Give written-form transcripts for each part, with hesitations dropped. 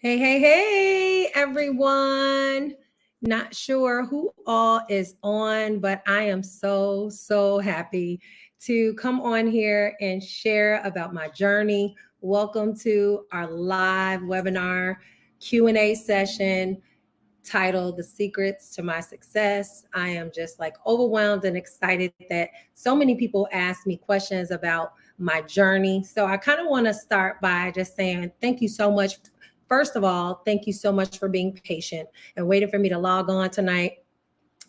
Hey, everyone. Not sure who all is on, but I am so happy to come on here and share about my journey. Welcome to our live webinar Q&A session titled The Secrets to My Success. I am just like overwhelmed and excited that so many people ask me questions about my journey. So I kind of want to start by just saying thank you so much. First of all, thank you so much for being patient and waiting for me to log on tonight.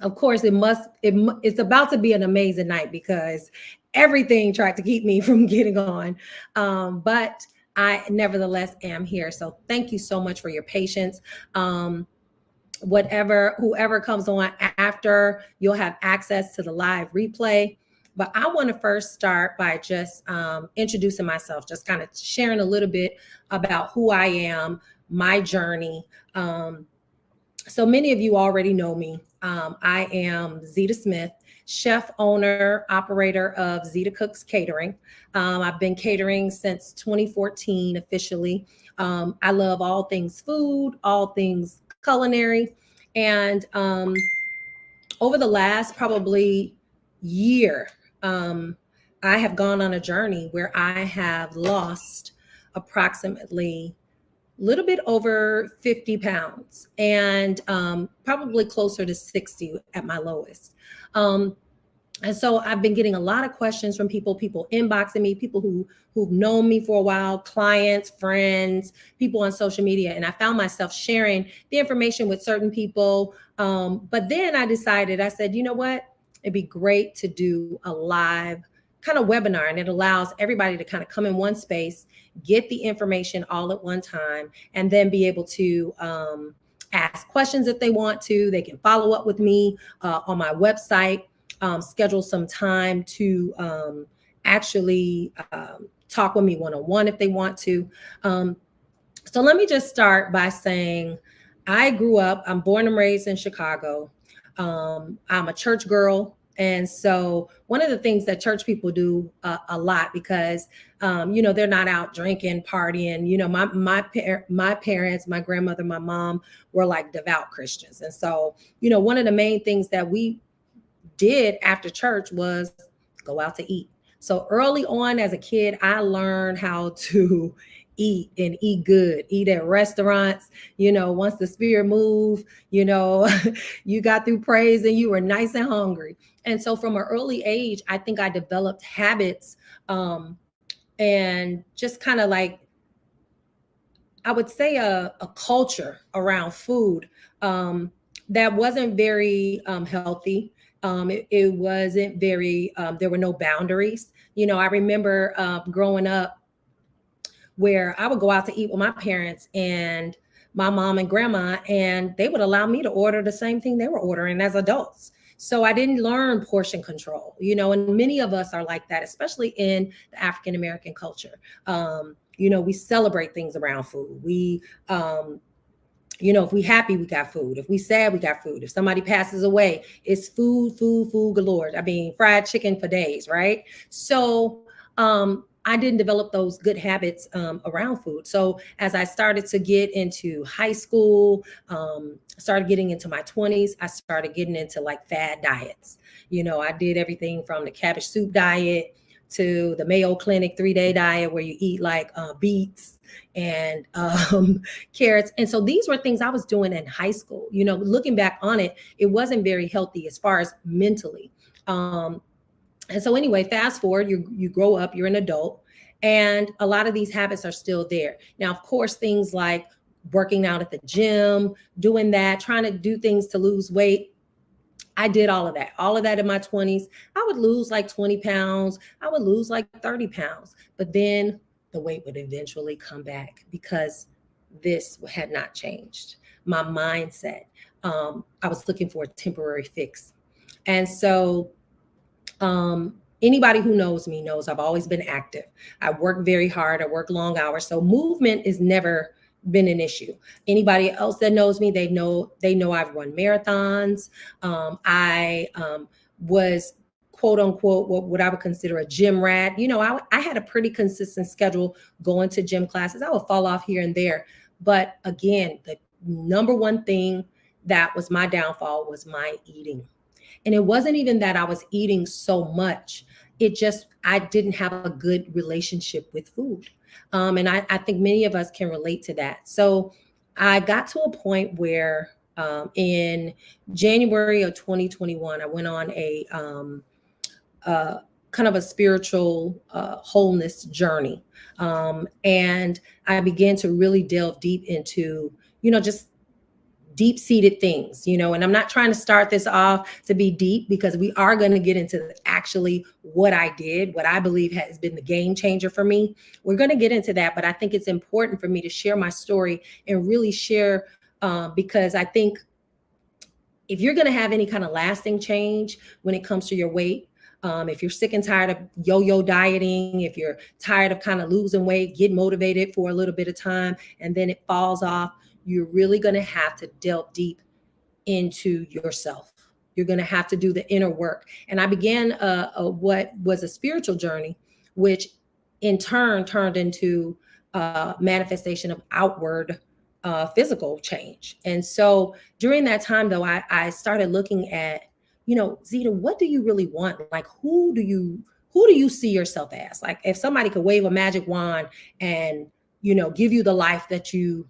Of course, it's about to be an amazing night because everything tried to keep me from getting on. But I nevertheless am here. So thank you so much for your patience. Whoever comes on after, you'll have access to the live replay. But I want to first start by just introducing myself, just kind of sharing a little bit about who I am, my journey. So many of you already know me. I am Zita Smith, chef, owner, operator of Zita Cooks Catering. I've been catering since 2014 officially. I love all things food, all things culinary. And over the last probably year, I have gone on a journey where I have lost approximately a little bit over 50 pounds and probably closer to 60 at my lowest. And so I've been getting a lot of questions from people inboxing me, people who've known me for a while, clients, friends, people on social media. And I found myself sharing the information with certain people. But then I said, you know what? It'd be great to do a live kind of webinar, and it allows everybody to kind of come in one space, get the information all at one time, and then be able to ask questions if they want to. They can follow up with me on my website. Schedule some time to actually talk with me one-on-one if they want to. So let me just start by saying I'm born and raised in Chicago. I'm a church girl. And so one of the things that church people do a lot because, they're not out drinking, partying, my parents, my grandmother, my mom were like devout Christians. And so, one of the main things that we did after church was go out to eat. So early on as a kid, I learned how to eat and eat good, eat at restaurants. Once the spirit moved, you got through praise and you were nice and hungry. And so from an early age, I think I developed habits and just kind of like, I would say a culture around food that wasn't very healthy. It wasn't very, there were no boundaries. I remember growing up where I would go out to eat with my parents and my mom and grandma, and they would allow me to order the same thing they were ordering as adults. So I didn't learn portion control, and many of us are like that, especially in the African American culture. We celebrate things around food. If we happy, we got food. If we sad, we got food. If somebody passes away, it's food galore. I mean, fried chicken for days, right? So I didn't develop those good habits around food. So as I started to get into high school, started getting into my 20s, I started getting into like fad diets. I did everything from the cabbage soup diet to the Mayo Clinic 3-day diet where you eat like beets and carrots. And so these were things I was doing in high school. Looking back on it, it wasn't very healthy as far as mentally. And so anyway, fast forward, you grow up, you're an adult, and a lot of these habits are still there. Now, of course, things like working out at the gym, doing that, trying to do things to lose weight. I did all of that in my 20s. I would lose like 20 pounds. I would lose like 30 pounds. But then the weight would eventually come back because this had not changed. My mindset, I was looking for a temporary fix. And so anybody who knows me knows I've always been active. I work very hard. I work long hours. So movement is never been an issue. Anybody else that knows me, they know I've run marathons. I was quote unquote what I would consider a gym rat. I had a pretty consistent schedule going to gym classes. I would fall off here and there, But again, the number one thing that was my downfall was my eating. And it wasn't even that I was eating so much. It just, I didn't have a good relationship with food. And I think many of us can relate to that. So I got to a point where in January of 2021, I went on uh, kind of a spiritual wholeness journey. And I began to really delve deep into, just deep seated things, and I'm not trying to start this off to be deep, because we are going to get into actually what I did, what I believe has been the game changer for me. We're going to get into that, but I think it's important for me to share my story and really share, because I think if you're going to have any kind of lasting change when it comes to your weight, if you're sick and tired of yo-yo dieting, if you're tired of kind of losing weight, get motivated for a little bit of time, and then it falls off, you're really going to have to delve deep into yourself. You're going to have to do the inner work. And I began what was a spiritual journey, which in turn turned into a manifestation of outward physical change. And so during that time, though, I started looking at, Zita, what do you really want? Like, who do you see yourself as? Like, if somebody could wave a magic wand and, give you the life that you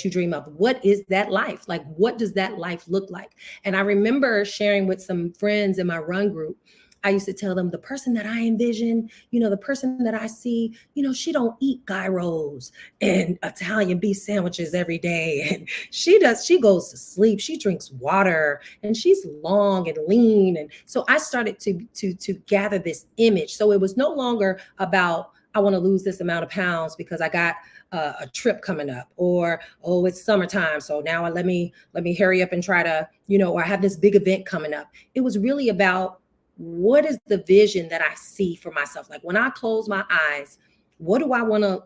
dream of, what is that life? Like, what does that life look like? And I remember sharing with some friends in my run group. I used to tell them, the person that I envision, the person that I see, she don't eat gyros and Italian beef sandwiches every day. And she goes to sleep, she drinks water, and she's long and lean. And so I started to gather this image. So it was no longer about, I want to lose this amount of pounds because I got a trip coming up, or oh, it's summertime, so now let me hurry up and try to, or I have this big event coming up. It was really about, what is the vision that I see for myself? Like, when I close my eyes, what do I want to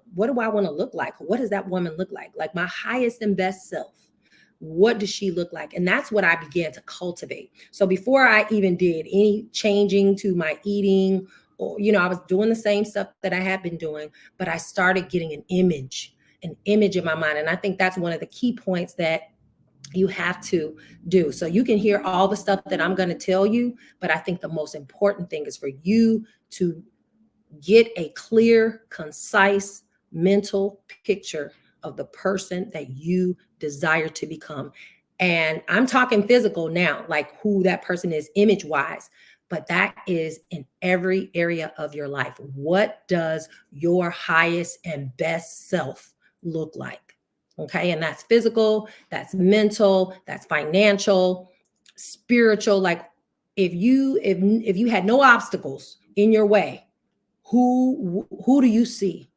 look like? What does that woman look like? Like, my highest and best self, what does she look like? And that's what I began to cultivate. So before I even did any changing to my eating, or, I was doing the same stuff that I had been doing, but I started getting an image in my mind. And I think that's one of the key points that you have to do. So you can hear all the stuff that I'm going to tell you, but I think the most important thing is for you to get a clear, concise mental picture of the person that you desire to become. And I'm talking physical now, like who that person is image wise, but that is in every area of your life. What does your highest and best self look like? Okay. And that's physical, that's mental, that's financial, spiritual. Like, if you had no obstacles in your way, who do you see?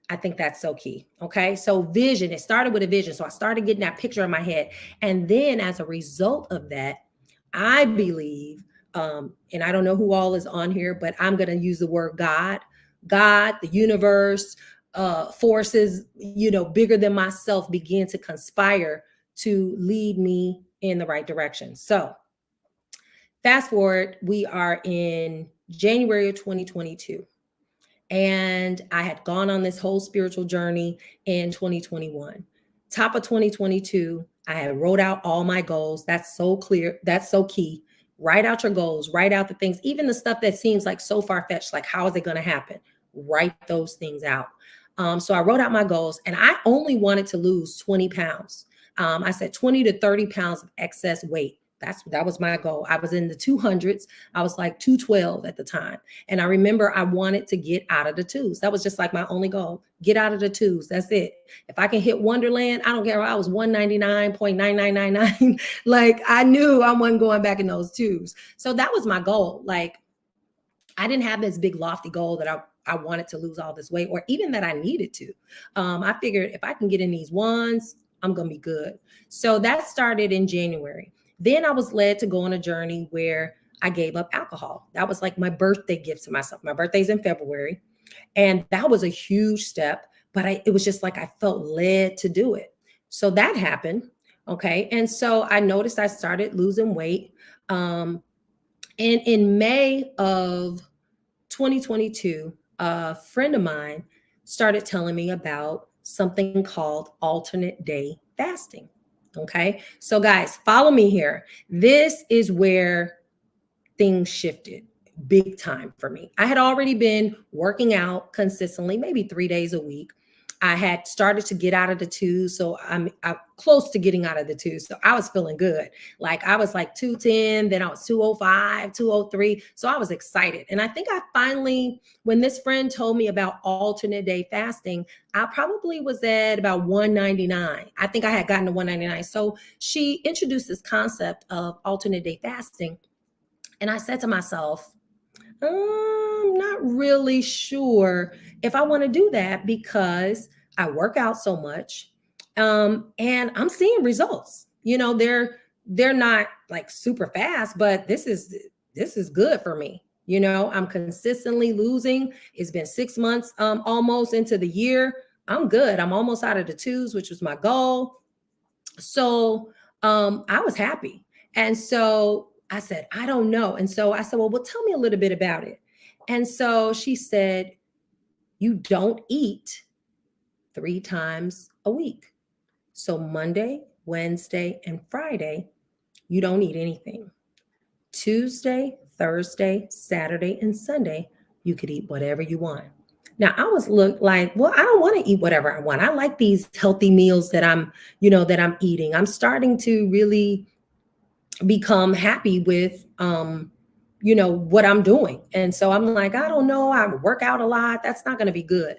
I think that's so key. Okay. So vision, it started with a vision. So I started getting that picture in my head. And then as a result of that, I believe, and I don't know who all is on here, but I'm going to use the word God, the universe, forces, bigger than myself begin to conspire to lead me in the right direction. So fast forward, we are in January of 2022. And I had gone on this whole spiritual journey in 2021. Top of 2022, I had wrote out all my goals. That's so clear. That's so key. Write out your goals, write out the things, even the stuff that seems like so far-fetched, like how is it going to happen? Write those things out. So I wrote out my goals, and I only wanted to lose 20 pounds. I said 20 to 30 pounds of excess weight. That was my goal. I was in the 200s. I was like 212 at the time. And I remember I wanted to get out of the twos. That was just like my only goal. Get out of the twos. That's it. If I can hit Wonderland, I don't care. I was 199.9999. Like, I knew I wasn't going back in those twos. So that was my goal. Like, I didn't have this big lofty goal that I wanted to lose all this weight, or even that I needed to. I figured if I can get in these ones, I'm going to be good. So that started in January. Then I was led to go on a journey where I gave up alcohol. That was like my birthday gift to myself. My birthday's in February. And that was a huge step, but it was just like I felt led to do it. So that happened. Okay. And so I noticed I started losing weight. And in May of 2022, a friend of mine started telling me about something called alternate day fasting. Okay. So, guys, follow me here. This is where things shifted big time for me. I had already been working out consistently, maybe 3 days a week. I had started to get out of the twos. So I'm close to getting out of the twos. So I was feeling good. Like I was like 210, then I was 205, 203. So I was excited. And I think I finally, when this friend told me about alternate day fasting, I probably was at about 199. I think I had gotten to 199. So she introduced this concept of alternate day fasting. And I said to myself, I'm not really sure if I want to do that because I work out so much, and I'm seeing results. They're not like super fast, but this is good for me. I'm consistently losing. It's been 6 months, almost into the year. I'm good. I'm almost out of the twos, which was my goal. So I was happy. And so I said, I don't know. And so I said, well, tell me a little bit about it. And so she said, you don't eat 3 times a week. So Monday, Wednesday, and Friday, you don't eat anything. Tuesday, Thursday, Saturday, and Sunday, you could eat whatever you want. Now I was look like, well, I don't want to eat whatever I want. I like these healthy meals that I'm eating. I'm starting to really become happy with what I'm doing. And so I'm like, I don't know, I work out a lot. That's not going to be good.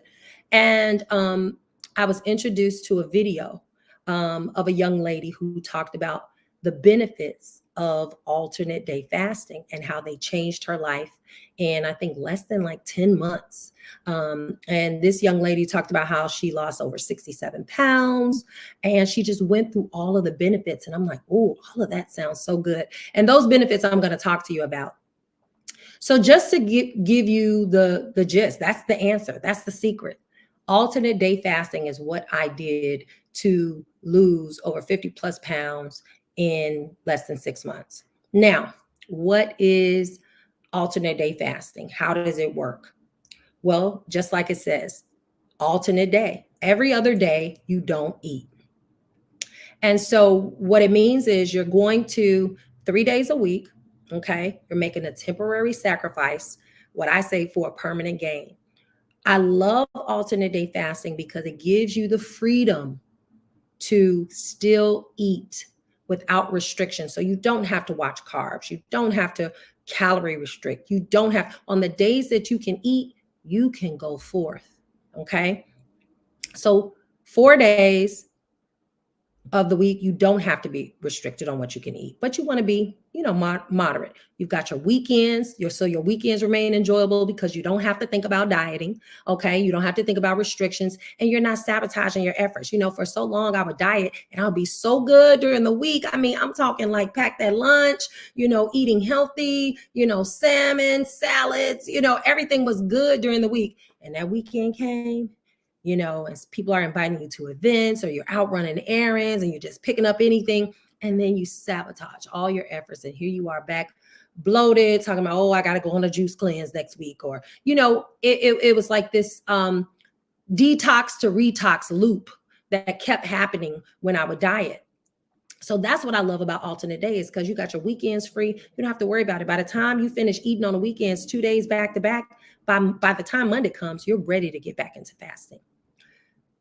And I was introduced to a video of a young lady who talked about the benefits of alternate day fasting and how they changed her life in, I think, less than like 10 months. And this young lady talked about how she lost over 67 pounds and she just went through all of the benefits. And I'm like, oh, all of that sounds so good. And those benefits I'm going to talk to you about. So just to give you the gist, that's the answer. That's the secret. Alternate day fasting is what I did to lose over 50 plus pounds in less than 6 months. Now, what is alternate day fasting? How does it work? Well, just like it says, alternate day. Every other day, you don't eat. And so what it means is you're going to 3 days a week, okay? You're making a temporary sacrifice, what I say, for a permanent gain. I love alternate day fasting because it gives you the freedom to still eat without restriction. So you don't have to watch carbs. You don't have to calorie restrict. You don't have, on the days that you can eat, you can go forth. Okay. So 4 days of the week, you don't have to be restricted on what you can eat, but you want to be, moderate. You've got your weekends, so your weekends remain enjoyable because you don't have to think about dieting. Okay. You don't have to think about restrictions and you're not sabotaging your efforts. For so long I would diet and I'll be so good during the week. I mean, I'm talking like pack that lunch, eating healthy, salmon, salads, everything was good during the week. And that weekend came, as people are inviting you to events or you're out running errands and you're just picking up anything, and then you sabotage all your efforts. And here you are back bloated, talking about, oh, I got to go on a juice cleanse next week. Or, it was like this detox to retox loop that kept happening when I would diet. So that's what I love about alternate days, because you got your weekends free. You don't have to worry about it. By the time you finish eating on the weekends, 2 days back to back, by the time Monday comes, you're ready to get back into fasting.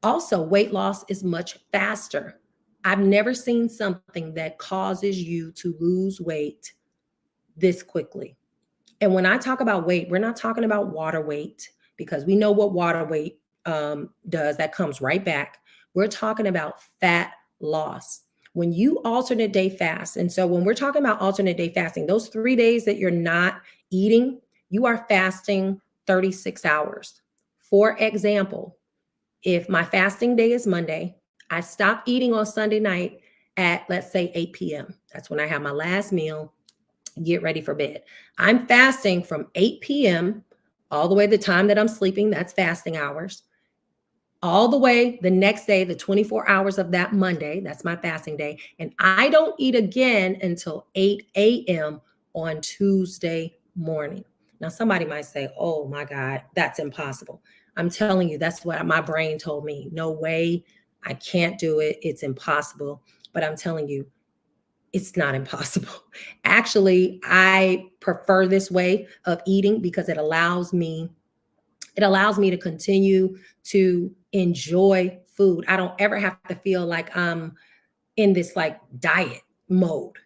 Also, weight loss is much faster. I've never seen something that causes you to lose weight this quickly. And when I talk about weight, we're not talking about water weight, because we know what water weight does. That comes right back. We're talking about fat loss. When you alternate day fast, and so when we're talking about alternate day fasting, those 3 days that you're not eating, you are fasting 36 hours. For example, if my fasting day is Monday, I stop eating on Sunday night at, let's say, 8 p.m. That's when I have my last meal, get ready for bed. I'm fasting from 8 p.m. all the way to the time that I'm sleeping. That's fasting hours. All the way the next day, the 24 hours of that Monday, that's my fasting day. And I don't eat again until 8 a.m. on Tuesday morning. Now, somebody might say, oh my God, that's impossible. I'm telling you, that's what my brain told me. No way, I can't do it. It's impossible. But I'm telling you, it's not impossible. Actually, I prefer this way of eating because it allows me to continue to enjoy food. I don't ever have to feel like I'm in this like diet mode.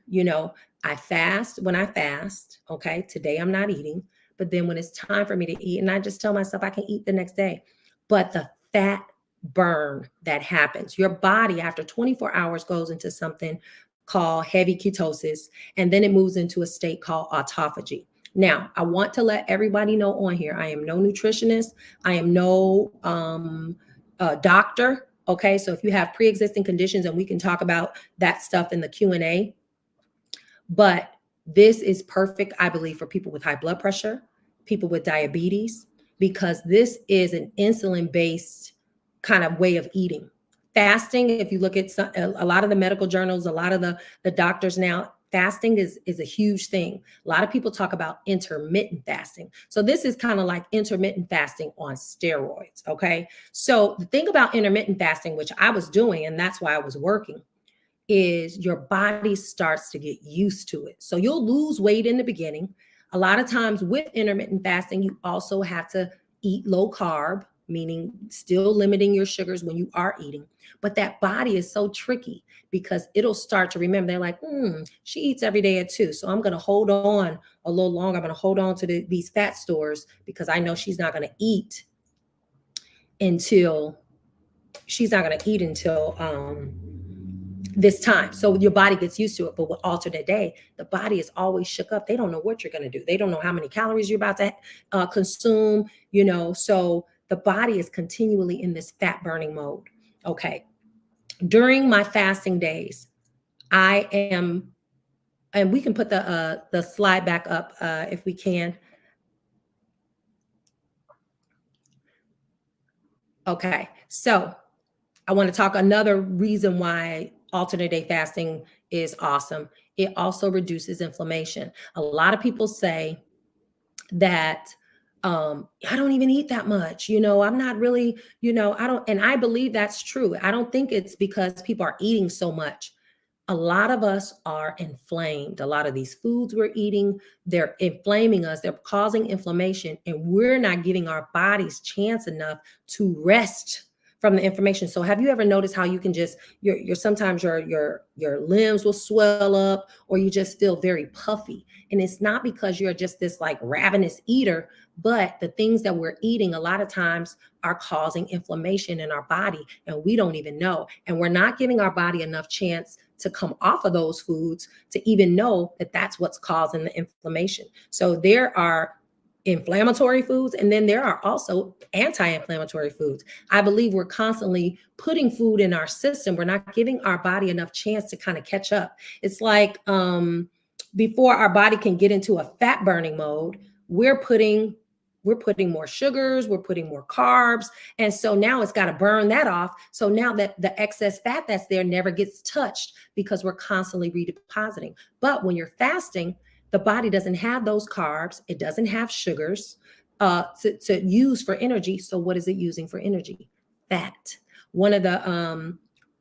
I fast when I fast. Okay. Today I'm not eating. But then when it's time for me to eat, and I just tell myself I can eat the next day. But the fat burn that happens, your body after 24 hours goes into something called heavy ketosis, and then it moves into a state called autophagy. Now, I want to let everybody know on here, I am no nutritionist. I am no doctor. Okay, so if you have pre-existing conditions, and we can talk about that stuff in the Q&A, but this is perfect, I believe, for people with high blood pressure, people with diabetes, because this is an insulin-based kind of way of eating. Fasting, if you look at a lot of the medical journals, a lot of the doctors now, fasting is a huge thing. A lot of people talk about intermittent fasting. So this is kind of like intermittent fasting on steroids, okay? So the thing about intermittent fasting, which I was doing, and that's why I was working, is your body starts to get used to it. So you'll lose weight in the beginning. A lot of times with intermittent fasting, you also have to eat low carb, meaning still limiting your sugars when you are eating. But that body is so tricky because it'll start to remember. They're like, she eats every day at 2. So I'm going to hold on a little longer. I'm going to hold on to these fat stores because I know she's not going to eat until this time. So your body gets used to it. But with alternate day, the body is always shook up. They don't know what you're going to do. They don't know how many calories you're about to consume, so the body is continually in this fat burning mode. Okay. During my fasting days, I am, and we can put the slide back up if we can. Okay. So I want to talk another reason why alternate day fasting is awesome. It also reduces inflammation. A lot of people say that I don't even eat that much. I'm not really, I don't, and I believe that's true. I don't think it's because people are eating so much. A lot of us are inflamed. A lot of these foods we're eating, they're inflaming us. They're causing inflammation, and we're not giving our bodies chance enough to rest from the inflammation. So have you ever noticed how you can just your sometimes your limbs will swell up, or you just feel very puffy? And it's not because you're just this like ravenous eater, but the things that we're eating a lot of times are causing inflammation in our body, and we don't even know. And we're not giving our body enough chance to come off of those foods to even know that that's what's causing the inflammation. So there are inflammatory foods, and then there are also anti-inflammatory foods. I believe we're constantly putting food in our system. We're not giving our body enough chance to kind of catch up. It's like before our body can get into a fat burning mode, we're putting more sugars, we're putting more carbs. And so now it's got to burn that off. So now that the excess fat that's there never gets touched because we're constantly redepositing. But when you're fasting, the body doesn't have those carbs. It doesn't have sugars to use for energy. So what is it using for energy? Fat. One of the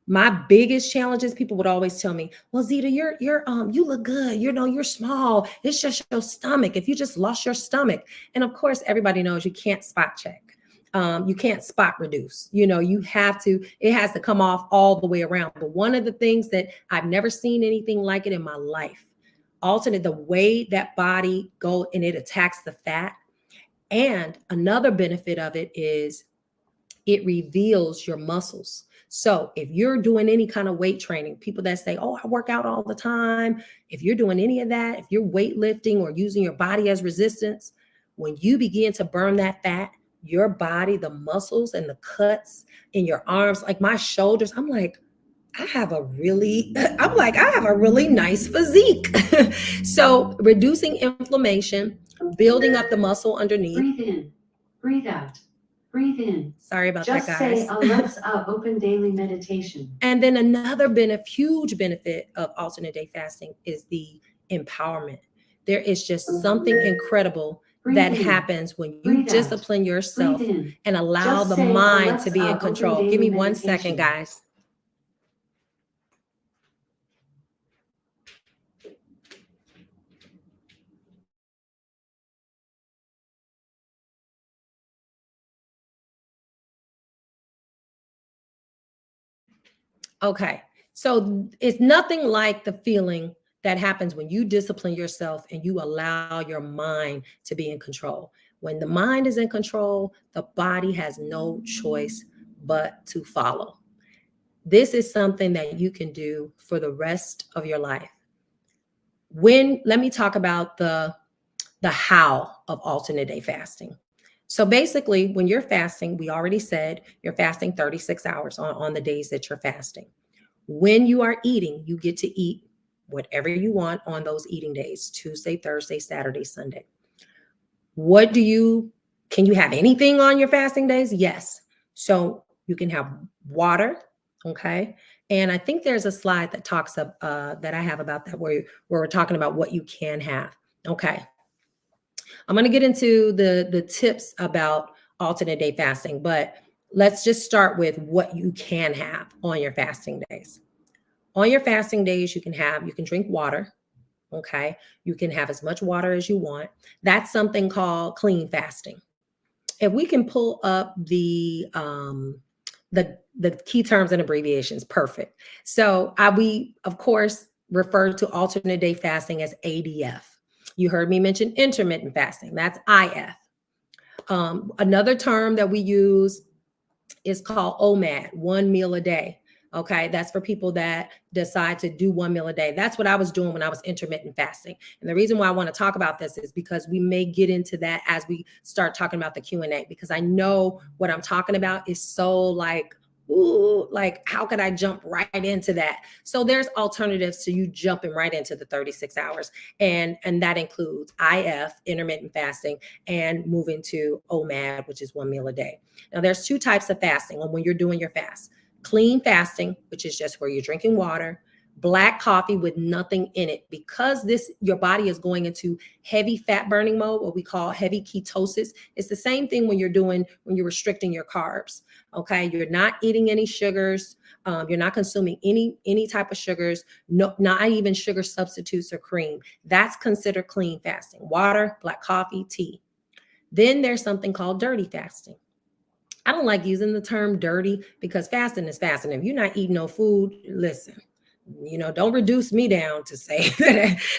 my biggest challenges, people would always tell me, well, Zita, you look good. You're small. It's just your stomach. If you just lost your stomach. And of course, everybody knows you can't spot check. You can't spot reduce. You have to, it has to come off all the way around. But one of the things that I've never seen anything like it in my life, alternate the way that body go and it attacks the fat. And another benefit of it is it reveals your muscles. So if you're doing any kind of weight training, people that say, oh, I work out all the time. If you're doing any of that, if you're weightlifting or using your body as resistance, when you begin to burn that fat, your body, the muscles and the cuts in your arms, like my shoulders, I'm like, I have a really nice physique. So reducing inflammation, building up the muscle underneath. Breathe in, breathe out, breathe in. Sorry about that, Just guys. say Alexa, open daily meditation. And then another huge benefit of alternate day fasting is the empowerment. There is just something incredible Breathe that in. happens when you Breathe out. discipline Breathe yourself in. and allow Just the say mind to Alexa be in open control. Give daily me 1 second, meditation. guys. Okay. So it's nothing like the feeling that happens when you discipline yourself and you allow your mind to be in control. When the mind is in control, the body has no choice but to follow. This is something that you can do for the rest of your life. Let me talk about the how of alternate day fasting. So basically, when you're fasting, we already said you're fasting 36 hours on the days that you're fasting. When you are eating, you get to eat whatever you want on those eating days: Tuesday, Thursday, Saturday, Sunday. What do you, can you have anything on your fasting days? Yes. So you can have water. Okay. And I think there's a slide that talks that I have about that where we're talking about what you can have. Okay. I'm going to get into the tips about alternate day fasting, but let's just start with what you can have on your fasting days. On your fasting days, you can drink water. Okay. You can have as much water as you want. That's something called clean fasting. If we can pull up the key terms and abbreviations, perfect. So we of course refer to alternate day fasting as ADF. You heard me mention intermittent fasting. That's IF. Another term that we use is called OMAD, one meal a day. Okay, that's for people that decide to do one meal a day. That's what I was doing when I was intermittent fasting. And the reason why I want to talk about this is because we may get into that as we start talking about the Q&A, because I know what I'm talking about is so like, ooh, like how could I jump right into that? So there's alternatives to you jumping right into the 36 hours. And that includes IF, intermittent fasting, and moving to OMAD, which is one meal a day. Now, there's two types of fasting when you're doing your fast: clean fasting, which is just where you're drinking water; black coffee with nothing in it, because your body is going into heavy fat burning mode, what we call heavy ketosis. It's the same thing when you're restricting your carbs. Okay, you're not eating any sugars. You're not consuming any type of sugars, no, not even sugar substitutes or cream. That's considered clean fasting: water, black coffee, tea. Then there's something called dirty fasting. I don't like using the term dirty because fasting is fasting. If you're not eating no food, listen, don't reduce me down to say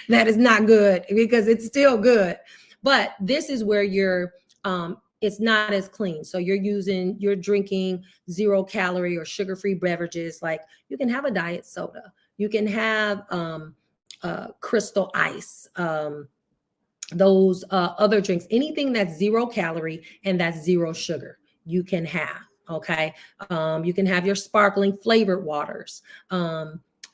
that is not good, because it's still good. But this is where it's not as clean. So you're drinking 0-calorie or sugar-free beverages. Like you can have a diet soda, you can have crystal ice, those other drinks, anything that's 0-calorie and that's 0 sugar, you can have. Okay. You can have your sparkling flavored waters,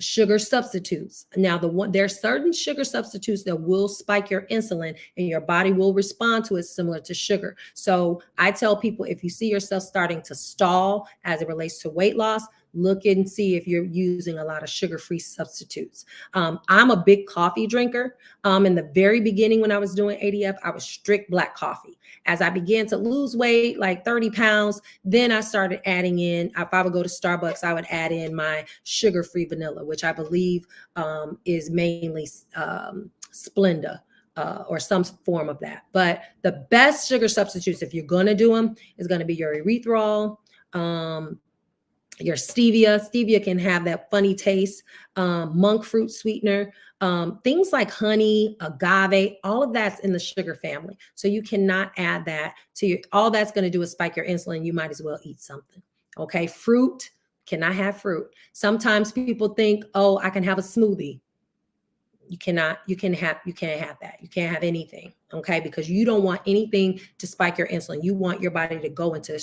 sugar substitutes. Now, there's certain sugar substitutes that will spike your insulin and your body will respond to it similar to sugar. So I tell people, if you see yourself starting to stall as it relates to weight loss, look and see if you're using a lot of sugar-free substitutes. I'm a big coffee drinker. In the very beginning, when I was doing ADF, I was strict black coffee. As I began to lose weight, like 30 pounds, then I started adding in, if I would go to Starbucks, I would add in my sugar-free vanilla, which I believe is mainly Splenda. Or some form of that. But the best sugar substitutes, if you're going to do them, is going to be your erythritol, your stevia. Stevia can have that funny taste. Monk fruit sweetener, things like honey, agave, all of that's in the sugar family. So you cannot add that to all that's going to do is spike your insulin. You might as well eat something. Okay. Fruit, cannot have fruit. Sometimes people think, oh, I can have a smoothie. You can't have that. You can't have anything. Okay. Because you don't want anything to spike your insulin. You want your body to go into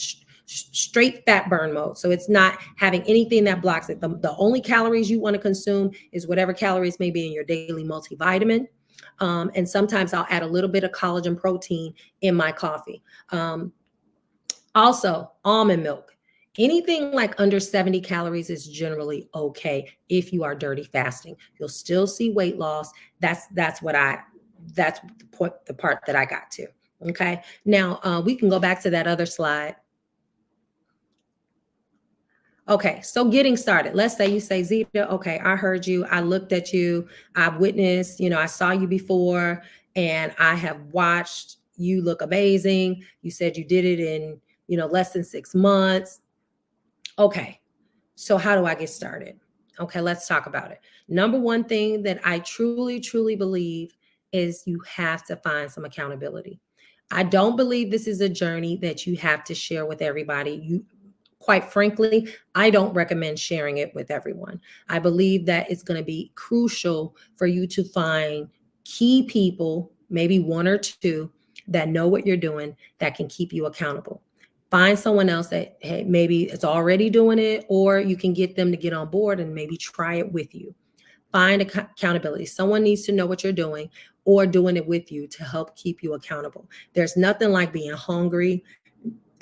straight fat burn mode. So it's not having anything that blocks it. The only calories you want to consume is whatever calories may be in your daily multivitamin. And sometimes I'll add a little bit of collagen protein in my coffee. Also, almond milk. Anything like under 70 calories is generally okay if you are dirty fasting. You'll still see weight loss. That's the part that I got to. Okay. Now we can go back to that other slide. Okay, so getting started. Let's say you say, Zita, okay, I heard you. I looked at you. I've witnessed, I saw you before and I have watched you look amazing. You said you did it in, less than 6 months. Okay, so how do I get started? Okay, let's talk about it. Number one thing that I truly, truly believe is you have to find some accountability. I don't believe this is a journey that you have to share with everybody. Quite frankly, I don't recommend sharing it with everyone. I believe that it's going to be crucial for you to find key people, maybe one or two, that know what you're doing that can keep you accountable. Find someone else that, hey, maybe it's already doing it, or you can get them to get on board and maybe try it with you. Find accountability. Someone needs to know what you're doing or doing it with you to help keep you accountable. There's nothing like being hungry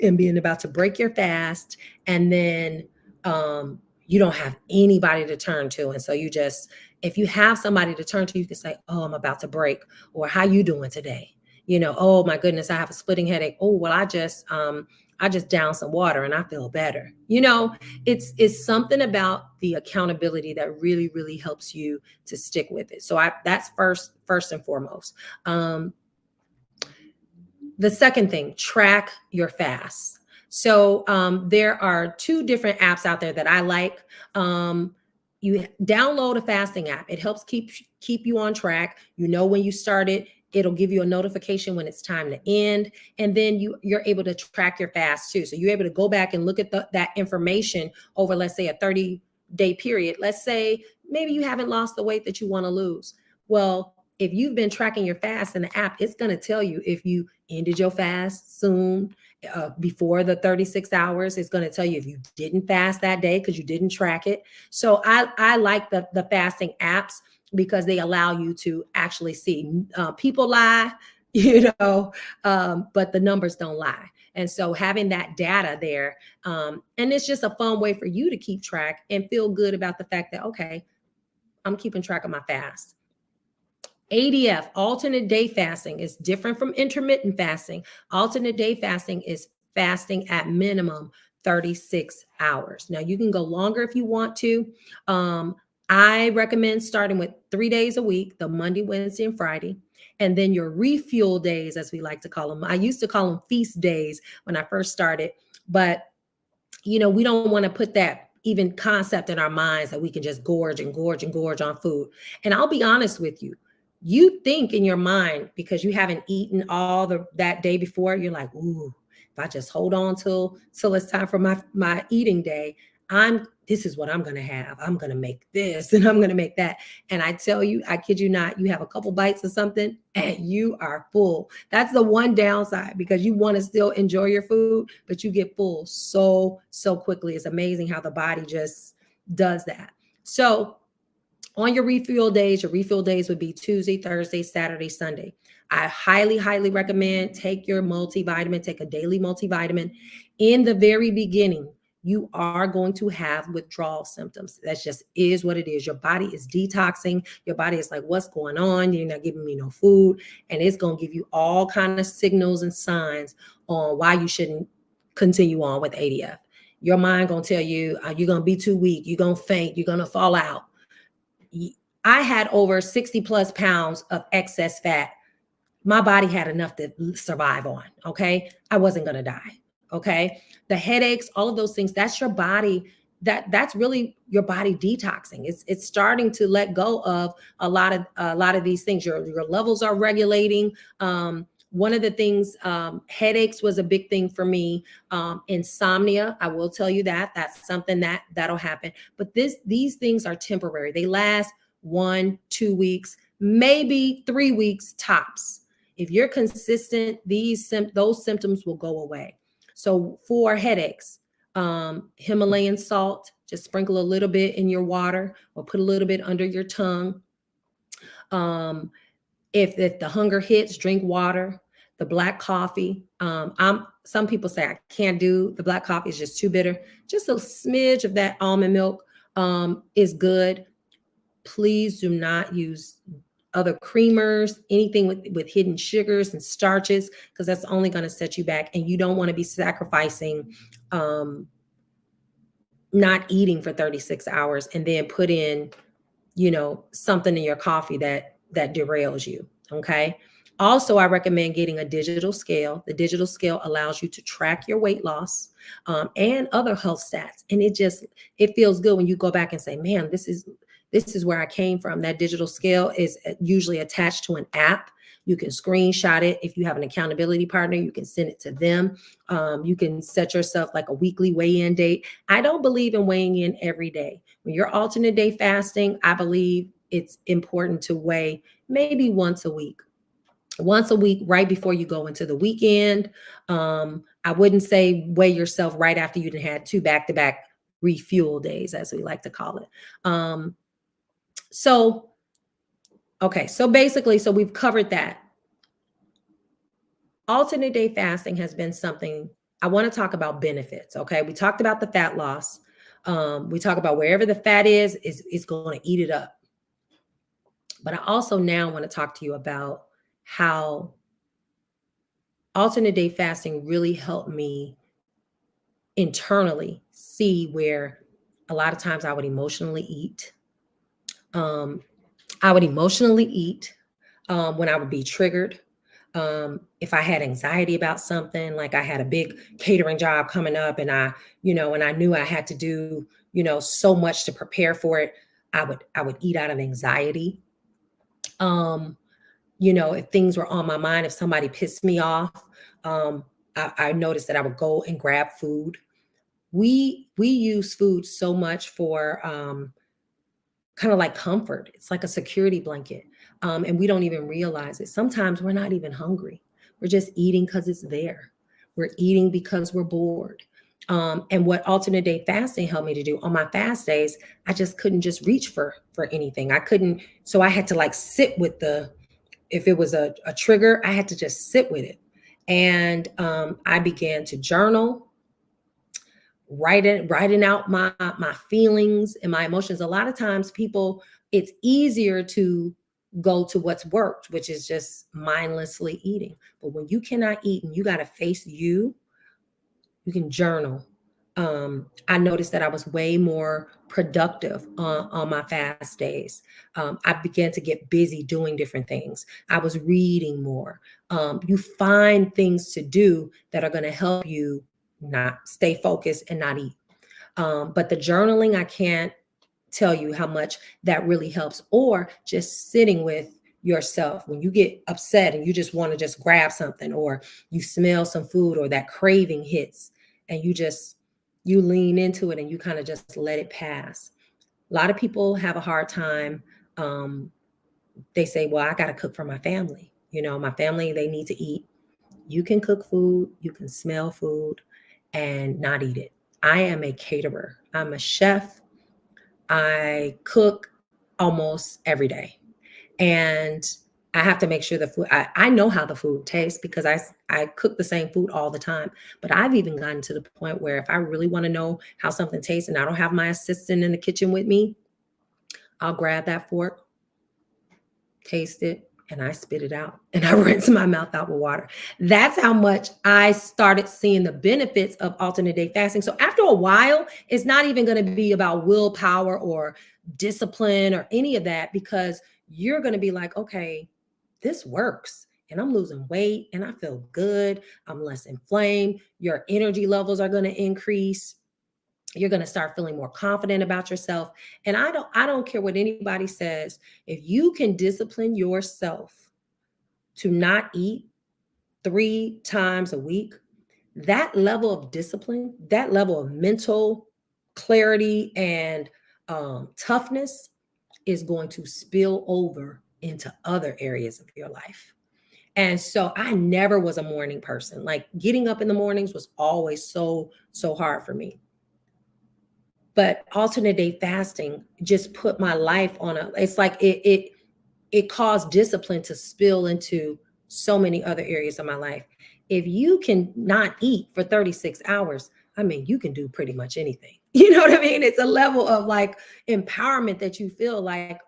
and being about to break your fast, and then you don't have anybody to turn to, and so if you have somebody to turn to, you can say, oh, I'm about to break, or how you doing today, oh my goodness, I have a splitting headache. Oh well, I just downed some water and I feel better. It's something about the accountability that really, really helps you to stick with it. So that's first and foremost. The second thing, track your fasts. So there are two different apps out there that I like. You download a fasting app. It helps keep you on track. When you start it, it'll give you a notification when it's time to end, and then you're able to track your fast too. So you're able to go back and look at that information over, let's say, a 30-day period. Let's say maybe you haven't lost the weight that you want to lose. Well, if you've been tracking your fast in the app, it's going to tell you if you ended your fast soon, before the 36 hours. It's going to tell you if you didn't fast that day because you didn't track it. So I like the fasting apps because they allow you to actually see. People lie, but the numbers don't lie. And so having that data there, and it's just a fun way for you to keep track and feel good about the fact that, okay, I'm keeping track of my fast. ADF, alternate day fasting, is different from intermittent fasting. Alternate day fasting is fasting at minimum 36 hours. Now, you can go longer if you want to. I recommend starting with 3 days a week, the Monday, Wednesday, and Friday. And then your refuel days, as we like to call them. I used to call them feast days when I first started, but we don't want to put that even concept in our minds that we can just gorge and gorge and gorge on food. And I'll be honest with you. You think in your mind, because you haven't eaten all that day before, you're like, ooh, if I just hold on till it's time for my eating day, this is what I'm going to have. I'm going to make this and I'm going to make that. And I tell you, I kid you not, you have a couple bites of something and you are full. That's the one downside, because you want to still enjoy your food, but you get full so quickly. It's amazing how the body just does that. So on your refuel days would be Tuesday, Thursday, Saturday, Sunday. I highly, highly recommend take your multivitamin, take a daily multivitamin. In the very beginning, you are going to have withdrawal symptoms. That just is what it is. Your body is detoxing. Your body is like, what's going on? You're not giving me no food. And it's going to give you all kind of signals and signs on why you shouldn't continue on with ADF. Your mind going to tell you, you're going to be too weak. You're going to faint. You're going to fall out. I had over 60 plus pounds of excess fat. My body had enough to survive on. Okay. I wasn't going to die. Okay. The headaches, all of those things, that's your body. That's really your body detoxing. It's starting to let go of a lot of these things. Your levels are regulating. One of the things, headaches was a big thing for me. Insomnia, I will tell you that's something that'll happen. But these things are temporary. They last 1-2 weeks, maybe 3 weeks tops. If you're consistent, those symptoms will go away. So for headaches, Himalayan salt, just sprinkle a little bit in your water or put a little bit under your tongue. If the hunger hits, drink water. The black coffee. Some people say I can't do the black coffee; it's just too bitter. Just a smidge of that almond milk is good. Please do not use other creamers, anything with hidden sugars and starches, because that's only going to set you back. And you don't want to be sacrificing not eating for 36 hours and then put in, something in your coffee that derails you. Okay. Also, I recommend getting a digital scale. The digital scale allows you to track your weight loss and other health stats, and it feels good when you go back and say, "Man, this is where I came from." That digital scale is usually attached to an app. You can screenshot it. If you have an accountability partner, you can send it to them. You can set yourself like a weekly weigh-in date. I don't believe in weighing in every day. When you're alternate day fasting, I believe it's important to weigh maybe once a week. Once a week, right before you go into the weekend. I wouldn't say weigh yourself right after you had two back-to-back refuel days, as we like to call it. So, okay, so basically, so we've covered that. Alternate day fasting has been something I want to talk about benefits. Okay, we talked about the fat loss. We talk about wherever the fat is going to eat it up. But I also now want to talk to you about how alternate day fasting really helped me internally see where a lot of times I would emotionally eat. I would emotionally eat when I would be triggered. If I had anxiety about something, like I had a big catering job coming up and I knew I had to do, so much to prepare for it, I would eat out of anxiety. If things were on my mind, if somebody pissed me off, I noticed that I would go and grab food. We use food so much for kind of like comfort. It's like a security blanket. And we don't even realize it. Sometimes we're not even hungry. We're just eating because it's there. We're eating because we're bored. And what alternate day fasting helped me to do on my fast days, I just couldn't just reach for anything. I couldn't. So I had to like sit with if it was a trigger, I had to just sit with it. And I began to journal, writing out my feelings and my emotions. A lot of times it's easier to go to what's worked, which is just mindlessly eating. But when you cannot eat and you got to face you can journal. I noticed that I was way more productive on my fast days. I began to get busy doing different things. I was reading more. You find things to do that are going to help you not stay focused and not eat. But the journaling, I can't tell you how much that really helps. Or just sitting with yourself when you get upset and you just want to just grab something, or you smell some food, or that craving hits, and you lean into it and you kind of just let it pass. A lot of people have a hard time. They say, well, I got to cook for my family. My family, they need to eat. You can cook food, you can smell food and not eat it. I am a caterer. I'm a chef. I cook almost every day. And I have to make sure the food, I know how the food tastes because I cook the same food all the time. But I've even gotten to the point where if I really want to know how something tastes and I don't have my assistant in the kitchen with me, I'll grab that fork, taste it, and I spit it out and I rinse my mouth out with water. That's how much I started seeing the benefits of alternate day fasting. So after a while, it's not even going to be about willpower or discipline or any of that, because you're going to be like, okay, this works and I'm losing weight and I feel good. I'm less inflamed. Your energy levels are going to increase. You're going to start feeling more confident about yourself. And I don't care what anybody says. If you can discipline yourself to not eat 3 times a week, that level of discipline, that level of mental clarity and toughness is going to spill over into other areas of your life. And so I never was a morning person. Like getting up in the mornings was always so hard for me. But alternate day fasting just put my life on it's like it caused discipline to spill into so many other areas of my life. If you can not eat for 36 hours, I mean, you can do pretty much anything. You know what I mean? It's a level of like empowerment that you feel like,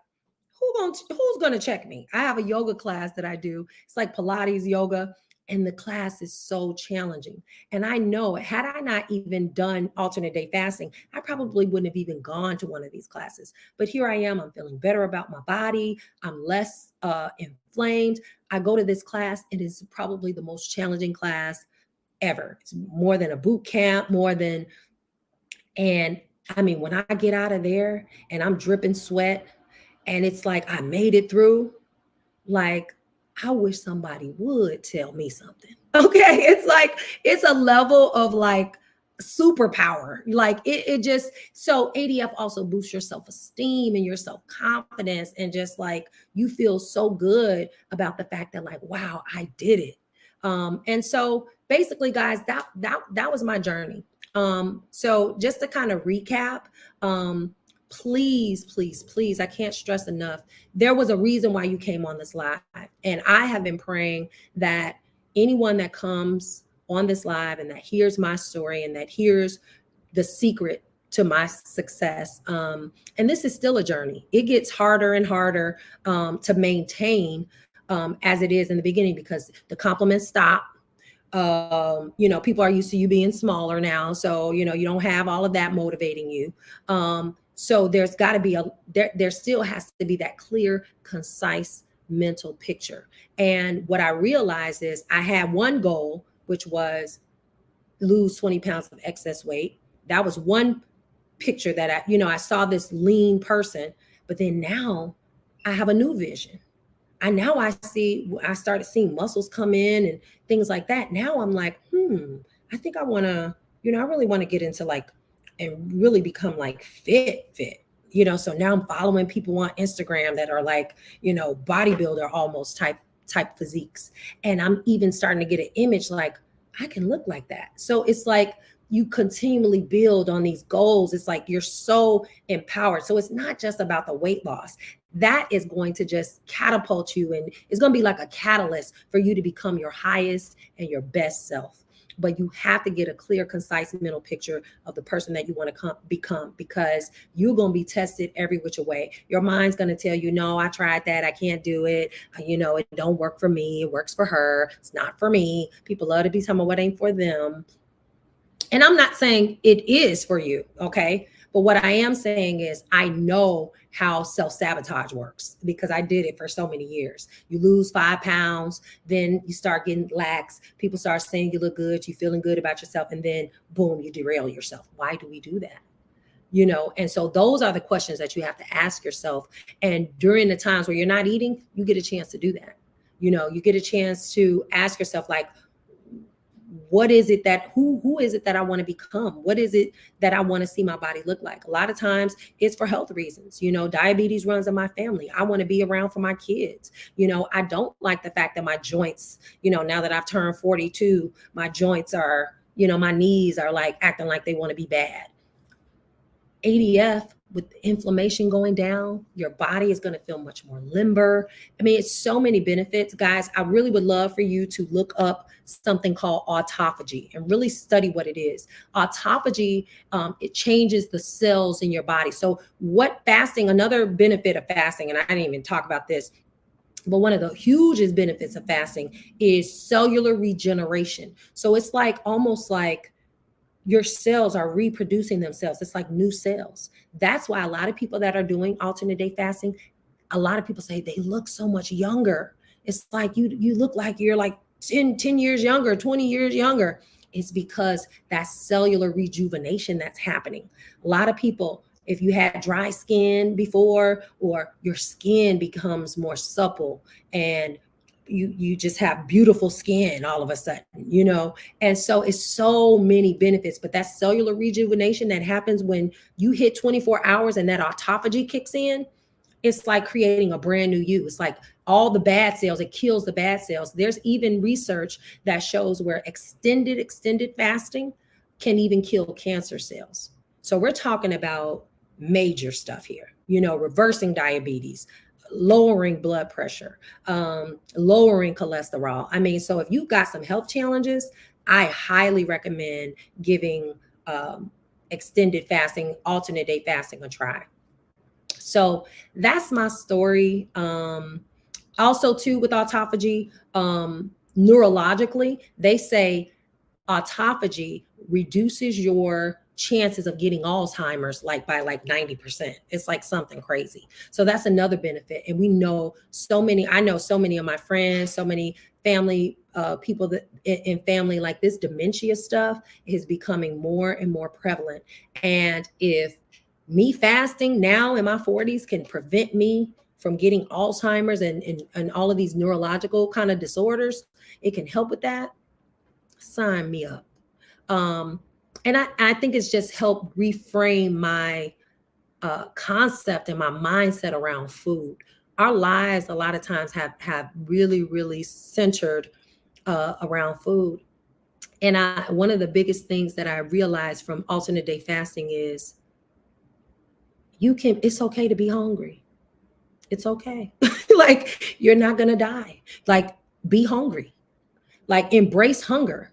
who's gonna check me? I have a yoga class that I do. It's like Pilates yoga, and the class is so challenging. And I know had I not even done alternate day fasting, I probably wouldn't have even gone to one of these classes. But here I am. I'm feeling better about my body. I'm less inflamed. I go to this class. It is probably the most challenging class ever. It's more than a boot camp, more than, and I mean, when I get out of there and I'm dripping sweat and it's like I made it through, like, I wish somebody would tell me something. Okay. It's like, it's a level of like superpower. Like it just, so ADF also boosts your self esteem and your self confidence. And just like you feel so good about the fact that, like, wow, I did it. And so basically, guys, that was my journey. So just to kind of recap, please, please, please, I can't stress enough, there was a reason why you came on this live. And I have been praying that anyone that comes on this live and that hears my story and that hears the secret to my success, and this is still a journey. It gets harder and harder to maintain as it is in the beginning, because the compliments stop. People are used to you being smaller now, so you don't have all of that motivating you. So there's got to be there still has to be that clear, concise mental picture. And what I realized is I had one goal, which was lose 20 pounds of excess weight. That was one picture that I saw this lean person. But then now I have a new vision. I started seeing muscles come in and things like that. Now I'm like, I think I want to, I really want to get into like, and really become like fit. So now I'm following people on Instagram that are like, bodybuilder almost type physiques. And I'm even starting to get an image like I can look like that. So it's like you continually build on these goals. It's like you're so empowered. So it's not just about the weight loss. That is going to just catapult you, and it's going to be like a catalyst for you to become your highest and your best self. But you have to get a clear, concise mental picture of the person that you want to become, because you're going to be tested every which way. Your mind's going to tell you, no, I tried that. I can't do it. It don't work for me. It works for her. It's not for me. People love to be talking about what ain't for them. And I'm not saying it is for you, okay? But what I am saying is I know how self-sabotage works because I did it for so many years. You lose 5 pounds, then you start getting lax. People start saying you look good, you feeling good about yourself, and then boom, you derail yourself. Why do we do that? And so those are the questions that you have to ask yourself. And during the times where you're not eating, you get a chance to do that. You get a chance to ask yourself, like, what is it that who is it that I want to become? What is it that I want to see my body look like? A lot of times it's for health reasons. Diabetes runs in my family. I want to be around for my kids. I don't like the fact that my joints, now that I've turned 42, my joints are, my knees are like acting like they want to be bad. ADF, with inflammation going down, your body is going to feel much more limber. I mean, it's so many benefits. Guys, I really would love for you to look up something called autophagy and really study what it is. Autophagy, it changes the cells in your body. So another benefit of fasting, and I didn't even talk about this, but one of the hugest benefits of fasting is cellular regeneration. So it's like almost like your cells are reproducing themselves. It's like new cells. That's why a lot of people that are doing alternate day fasting, a lot of people say they look so much younger. It's like you look like you're like 10 years younger, 20 years younger. It's because that cellular rejuvenation that's happening. A lot of people, if you had dry skin before, or your skin becomes more supple and you just have beautiful skin all of a sudden, and so it's so many benefits. But that cellular rejuvenation that happens when you hit 24 hours and that autophagy kicks in, it's like creating a brand new you. It's like all the bad cells, it kills the bad cells. There's even research that shows where extended fasting can even kill cancer cells. So we're talking about major stuff here, reversing diabetes, lowering blood pressure, lowering cholesterol. I mean, so if you've got some health challenges, I highly recommend giving extended fasting, alternate day fasting a try. So that's my story. Also, too, with autophagy, neurologically, they say autophagy reduces your chances of getting Alzheimer's like by like 90%. It's like something crazy. So that's another benefit. And we know so many, I know so many of my friends, so many family people that in family, like this dementia stuff is becoming more and more prevalent. And if me fasting now in my 40s can prevent me from getting Alzheimer's and all of these neurological kind of disorders, it can help with that. Sign me up. um, and I think it's just helped reframe my concept and my mindset around food. Our lives a lot of times have really centered around food. And one of the biggest things that I realized from alternate day fasting is it's okay to be hungry. It's okay. Like you're not gonna die. Like be hungry. Like embrace hunger.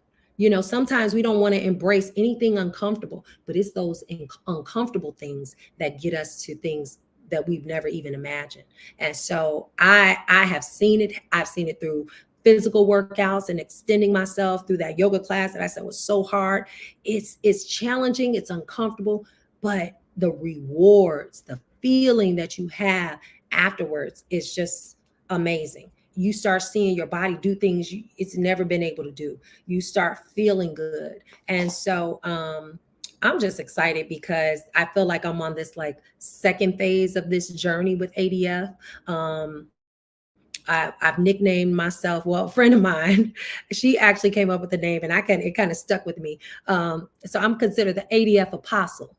Sometimes we don't want to embrace anything uncomfortable, but it's those uncomfortable things that get us to things that we've never even imagined. And so I have seen it. I've seen it through physical workouts and extending myself through that yoga class that I said was so hard. It's challenging, it's uncomfortable, but the rewards, the feeling that you have afterwards is just amazing. You start seeing your body do things it's never been able to do. You start feeling good. And so I'm just excited because I feel like I'm on this like second phase of this journey with ADF. I've nicknamed myself, well, a friend of mine, she actually came up with the name and it kind of stuck with me. So I'm considered the ADF apostle.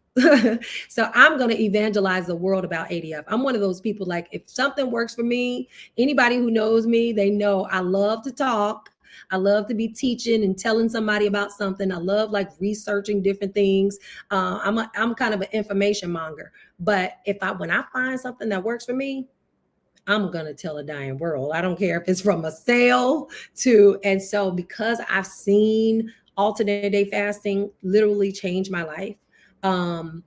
So I'm going to evangelize the world about ADF. I'm one of those people, like if something works for me, anybody who knows me, they know I love to talk. I love to be teaching and telling somebody about something. I love like researching different things. I'm kind of an information monger, but when I find something that works for me, I'm going to tell a dying world. I don't care if it's from a sale to, and so because I've seen alternate day fasting literally change my life, um,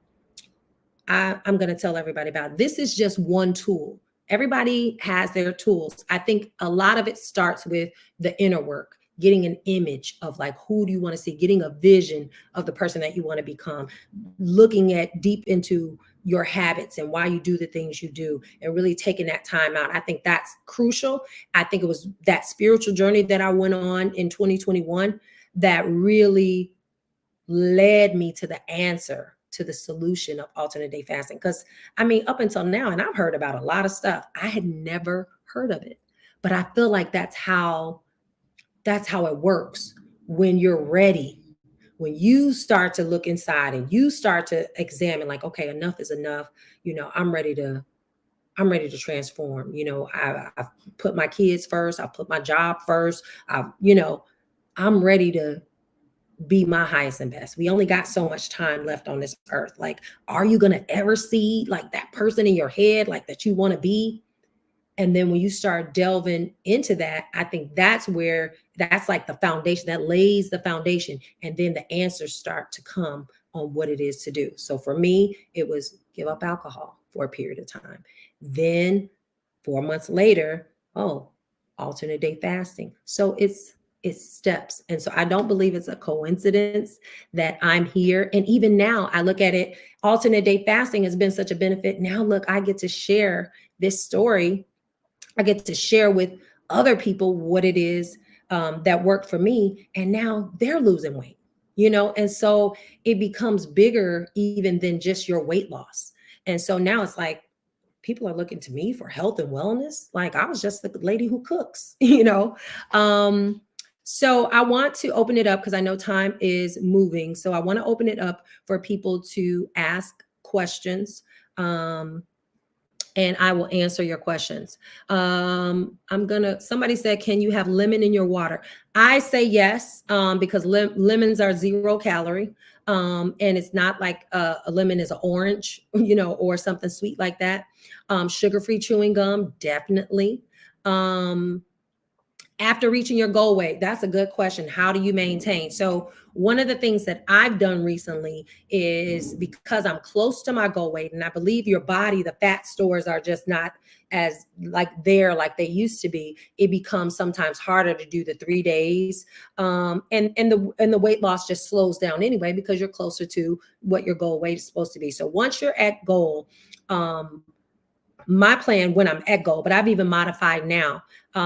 I'm going to tell everybody about it. This is just one tool. Everybody has their tools. I think a lot of it starts with the inner work, getting an image of like, who do you want to see, getting a vision of the person that you want to become, looking at deep into your habits and why you do the things you do, and really taking that time out. I think that's crucial. I think it was that spiritual journey that I went on in 2021 that really led me to the answer, to the solution of alternate day fasting. Because I mean, up until now, and I've heard about a lot of stuff, I had never heard of it. But I feel like that's how it works. When you're ready, when you start to look inside and you start to examine, like, okay, enough is enough. I'm ready to transform. I've put my kids first. I've put my job first. I'm ready to be my highest and best. We only got so much time left on this earth. Like, are you going to ever see like that person in your head, like that you want to be? And then when you start delving into that, I think that's like the foundation that lays the foundation. And then the answers start to come on what it is to do. So for me, it was give up alcohol for a period of time. Then 4 months later, oh, alternate day fasting. So it's steps. And so I don't believe it's a coincidence that I'm here. And even now I look at it, alternate day fasting has been such a benefit. Now look, I get to share this story. I get to share with other people what it is that worked for me. And now they're losing weight. And so it becomes bigger even than just your weight loss. And so now it's like, people are looking to me for health and wellness. Like I was just the lady who cooks. So I want to open it up because I know time is moving. So I want to open it up for people to ask questions. And I will answer your questions. Somebody said, can you have lemon in your water? I say yes, because lemons are 0 calorie. And it's not like a lemon is an orange, or something sweet like that. Sugar-free chewing gum, definitely. After reaching your goal weight, that's a good question. How do you maintain? So one of the things that I've done recently is, because I'm close to my goal weight, and I believe your body, the fat stores are just not as like there like they used to be. It becomes sometimes harder to do the 3 days, and the weight loss just slows down anyway because you're closer to what your goal weight is supposed to be. So once you're at goal, my plan when I'm at goal, but I've even modified now.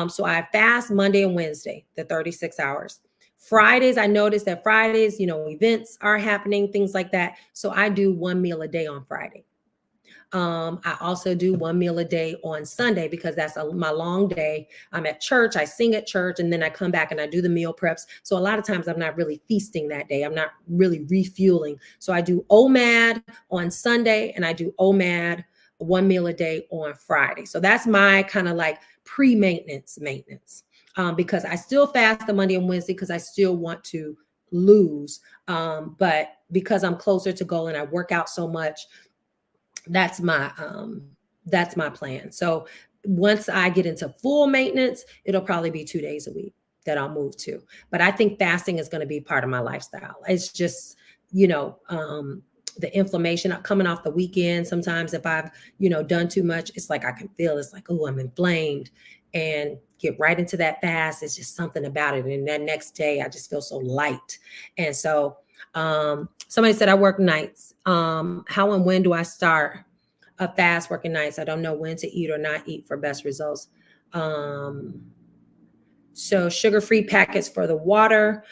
So I fast Monday and Wednesday, the 36 hours. Fridays, I noticed that Fridays, events are happening, things like that. So I do one meal a day on Friday. I also do one meal a day on Sunday because that's my long day. I'm at church, I sing at church, and then I come back and I do the meal preps. So a lot of times I'm not really feasting that day. I'm not really refueling. So I do OMAD on Sunday and I do OMAD one meal a day on Friday. So that's my kind of like pre-maintenance maintenance. Because I still fast the Monday and Wednesday because I still want to lose. But because I'm closer to goal and I work out so much, that's my plan. So once I get into full maintenance, it'll probably be 2 days a week that I'll move to. But I think fasting is going to be part of my lifestyle. It's just, the inflammation coming off the weekend. Sometimes if I've, done too much, it's like I can feel it's like, oh, I'm inflamed, and get right into that fast. It's just something about it. And that next day I just feel so light. And so somebody said I work nights. How and when do I start a fast working nights? I don't know when to eat or not eat for best results. So sugar-free packets for the water.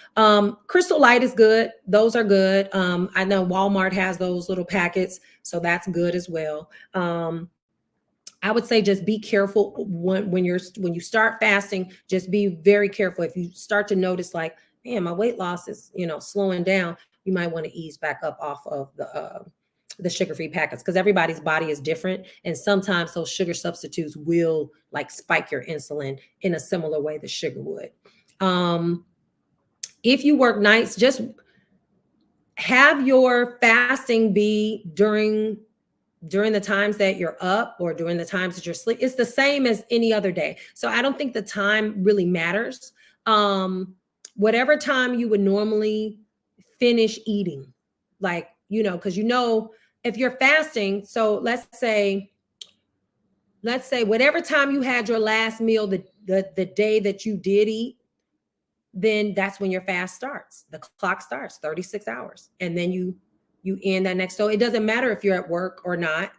Crystal Light is good. Those are good. I know Walmart has those little packets, so that's good as well. I would say just be careful when you start fasting. Just be very careful. If you start to notice like, man, my weight loss is slowing down, you might want to ease back up off of the sugar-free packets, because everybody's body is different, and sometimes those sugar substitutes will like spike your insulin in a similar way that sugar would. If you work nights, just have your fasting be during the times that you're up or during the times that you're asleep. It's the same as any other day. So I don't think the time really matters. Whatever time you would normally finish eating, like, because if you're fasting, so let's say whatever time you had your last meal, the day that you did eat, then that's when your fast starts. The clock starts 36 hours. And then you end that next. So it doesn't matter if you're at work or not.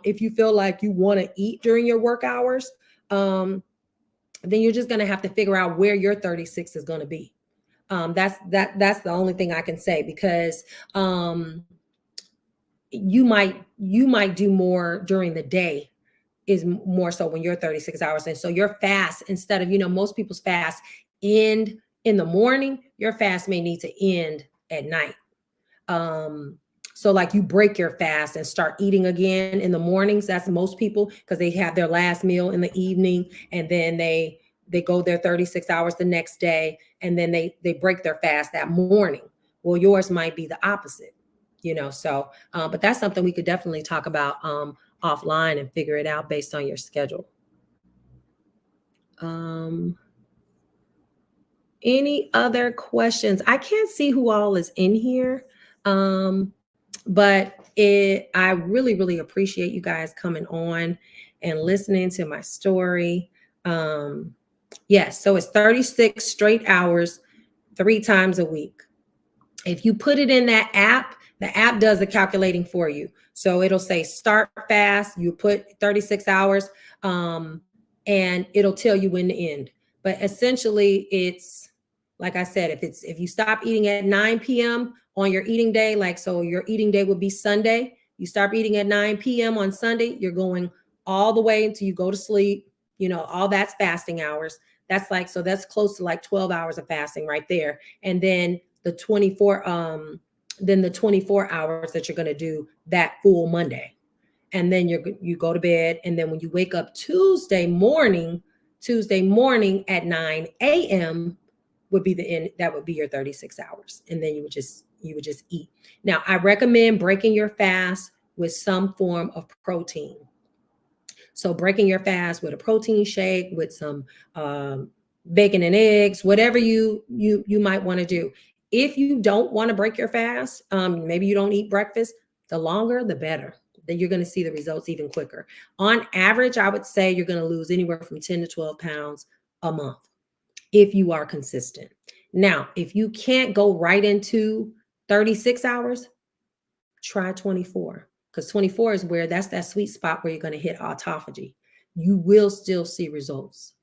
If you feel like you want to eat during your work hours, then you're just going to have to figure out where your 36 is going to be. That's the only thing I can say, because you might do more during the day, is more so when you're 36 hours. And so your fast, instead of, most people's fast end in the morning, your fast may need to end at night. So like you break your fast and start eating again in the mornings. That's most people, because they have their last meal in the evening, and then they go their 36 hours the next day, and then they break their fast that morning. Well, yours might be the opposite, so but that's something we could definitely talk about offline and figure it out based on your schedule. Any other questions? I can't see who all is in here. But I really, really appreciate you guys coming on and listening to my story. Yes, so it's 36 straight hours, 3 times a week. If you put it in that app, the app does the calculating for you. So it'll say start fast, you put 36 hours, and it'll tell you when to end. But essentially, it's like I said, if you stop eating at 9 p.m. on your eating day, like, so your eating day would be Sunday, you start eating at 9 p.m. on Sunday, you're going all the way until you go to sleep, all that's fasting hours. That's close to like 12 hours of fasting right there. And then the 24 hours that you're going to do that full Monday. And then you go to bed. And then when you wake up Tuesday morning at 9 a.m. would be the end. That would be your 36 hours. And then you would just eat. Now, I recommend breaking your fast with some form of protein. So breaking your fast with a protein shake, with some bacon and eggs, whatever you might want to do. If you don't want to break your fast, maybe you don't eat breakfast, the longer the better. Then you're going to see the results even quicker. On average, I would say you're going to lose anywhere from 10 to 12 pounds a month if you are consistent. Now, if you can't go right into 36 hours, try 24, because 24 is where that's that sweet spot where you're going to hit autophagy. You will still see results.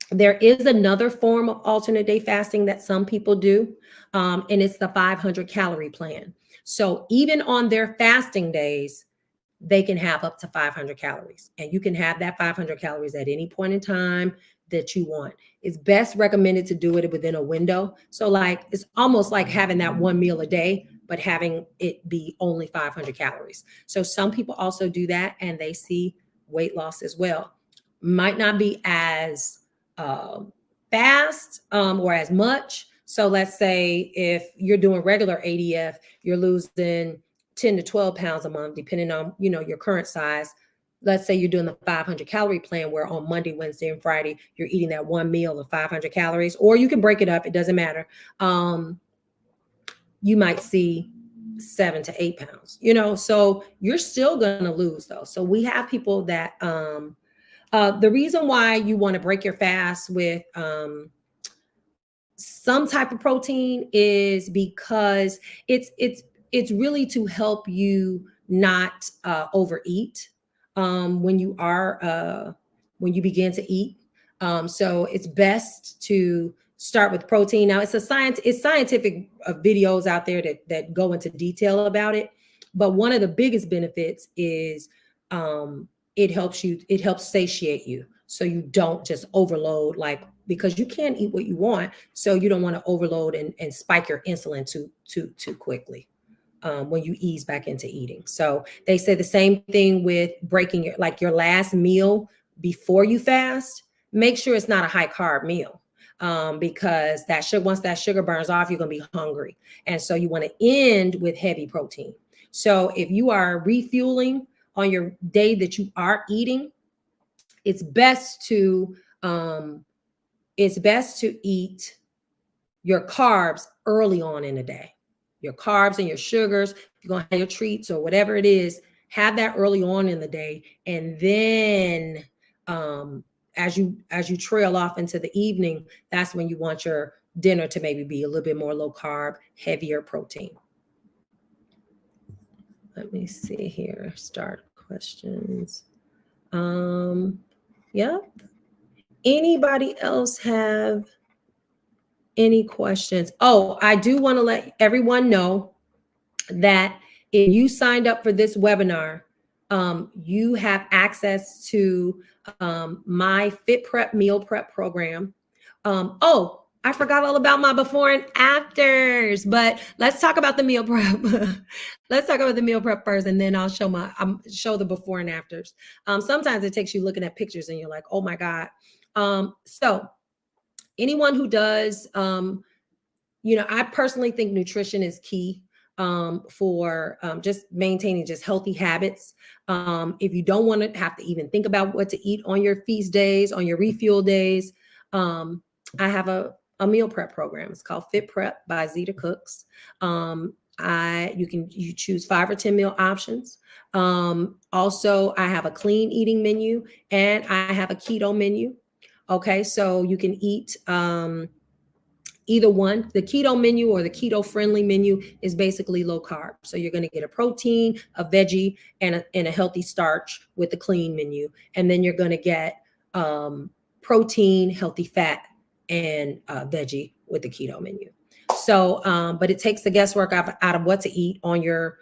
There is another form of alternate day fasting that some people do, and it's the 500 calorie plan. So even on their fasting days, they can have up to 500 calories, and you can have that 500 calories at any point in time that you want. It's best recommended to do it within a window. So like, it's almost like having that one meal a day, but having it be only 500 calories. So some people also do that and they see weight loss as well. Might not be as fast or as much. So let's say if you're doing regular ADF, you're losing 10 to 12 pounds a month, depending on, your current size. Let's say you're doing the 500 calorie plan where on Monday, Wednesday, and Friday, you're eating that one meal of 500 calories, or you can break it up. It doesn't matter. You might see 7 to 8 pounds, so you're still going to lose though. So we have people that, the reason why you want to break your fast with, some type of protein is because it's really to help you not overeat when you begin to eat. So it's best to start with protein. Now it's scientific videos out there that go into detail about it, but one of the biggest benefits is it helps satiate you, so you don't just overload, like, because you can't eat what you want, so you don't want to overload and spike your insulin too quickly when you ease back into eating. So they say the same thing with breaking your last meal before you fast. Make sure it's not a high carb meal, because once that sugar burns off, you're going to be hungry, and so you want to end with heavy protein. So if you are refueling on your day that you are eating, it's best to eat your carbs early on in the day. Your carbs and your sugars, you're going to have your treats or whatever it is, have that early on in the day. And then as you trail off into the evening, that's when you want your dinner to maybe be a little bit more low carb, heavier protein. Let me see here. Start questions. Yeah. Anybody else have any questions? Oh, I do want to let everyone know that if you signed up for this webinar, you have access to my Fit Prep Meal Prep program. Oh, I forgot all about my before and afters, but let's talk about the meal prep. Let's talk about the meal prep first, and then I'll show the before and afters. Sometimes it takes you looking at pictures and you're like, oh my God. So anyone who does, I personally think nutrition is key for just maintaining just healthy habits. If you don't want to have to even think about what to eat on your feast days, on your refuel days, I have a meal prep program. It's called Fit Prep by Zita Cooks. You choose 5 or 10 meal options. Also, I have a clean eating menu and I have a keto menu. Okay, so you can eat either one. The keto menu or the keto friendly menu is basically low carb. So you're going to get a protein, a veggie, and a healthy starch with the clean menu. And then you're going to get protein, healthy fat, and veggie with the keto menu. So, but it takes the guesswork out of what to eat on your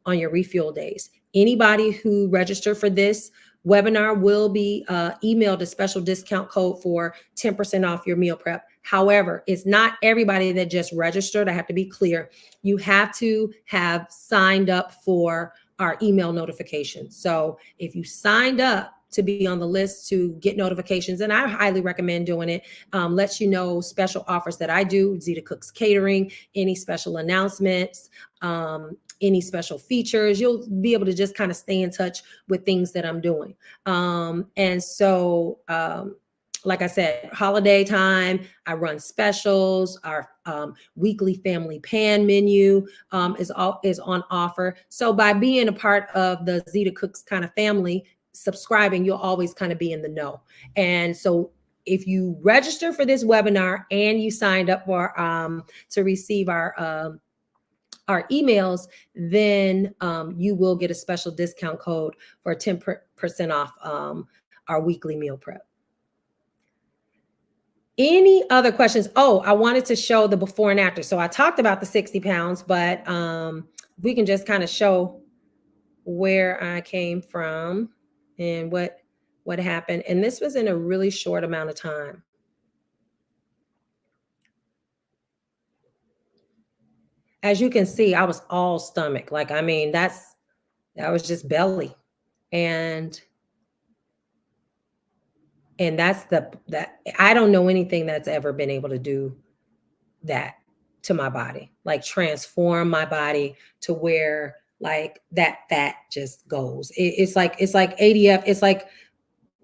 refuel days. Anybody who registered for this webinar will be emailed a special discount code for 10% off your meal prep. However, it's not everybody that just registered. I have to be clear. You have to have signed up for our email notifications. So if you signed up to be on the list to get notifications, and I highly recommend doing it, lets you know special offers that I do, Zita Cooks Catering, any special announcements, any special features. You'll be able to just kind of stay in touch with things that I'm doing. And so like I said, holiday time, I run specials. Our weekly family pan menu is on offer. So by being a part of the Zita Cooks kind of family, subscribing, you'll always kind of be in the know. And so if you register for this webinar and you signed up for to receive our emails, then you will get a special discount code for 10% off our weekly meal prep. Any other questions? Oh, I wanted to show the before and after. So I talked about the 60 pounds, but we can just kind of show where I came from and what happened. And this was in a really short amount of time. As you can see, I was all stomach. Like, I mean, that was just belly. And that's that I don't know anything that's ever been able to do that to my body, like transform my body to where like that fat just goes. It's like ADF. It's like